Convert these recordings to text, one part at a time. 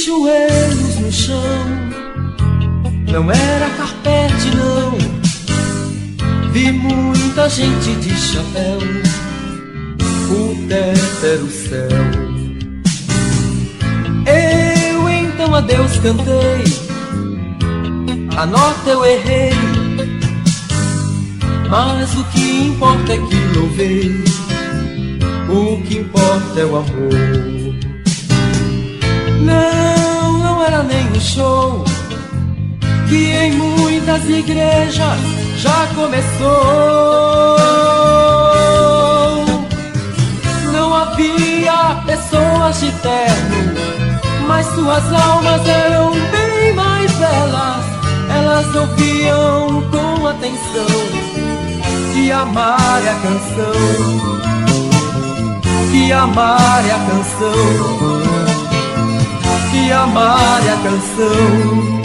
joelhos no chão. Não era carpete, não. Vi muita gente de chapéu. O teto era o céu. Eu então a Deus cantei. A nota eu errei, mas o que importa é que louvei. O que importa é o amor. Não era nem um show que em muitas igrejas já começou. Não havia pessoas de terno, mas suas almas eram bem mais belas. Elas ouviam com atenção que amar é a canção, que amar é a canção, que amar é a canção.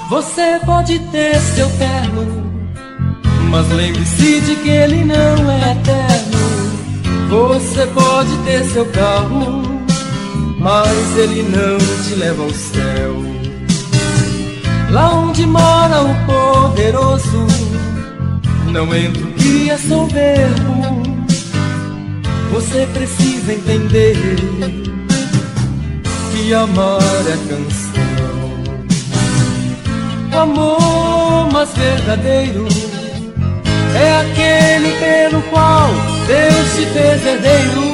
Você pode ter seu terno, mas lembre-se de que ele não é eterno. Você pode ter seu carro, mas ele não te leva ao céu. Lá onde mora o poderoso, não entra o que é soberbo. Você precisa entender que amar é canção. O amor mais verdadeiro é aquele pelo qual Deus te fez herdeiro.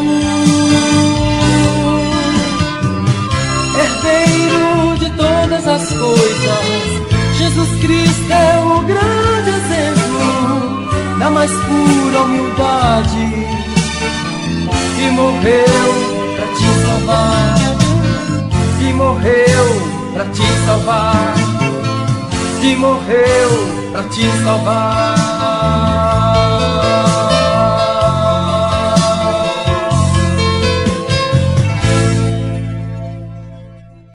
Herdeiro de todas as coisas. Jesus Cristo é o grande exemplo da mais pura humildade, que morreu pra te salvar, que morreu pra te salvar, que morreu pra te salvar.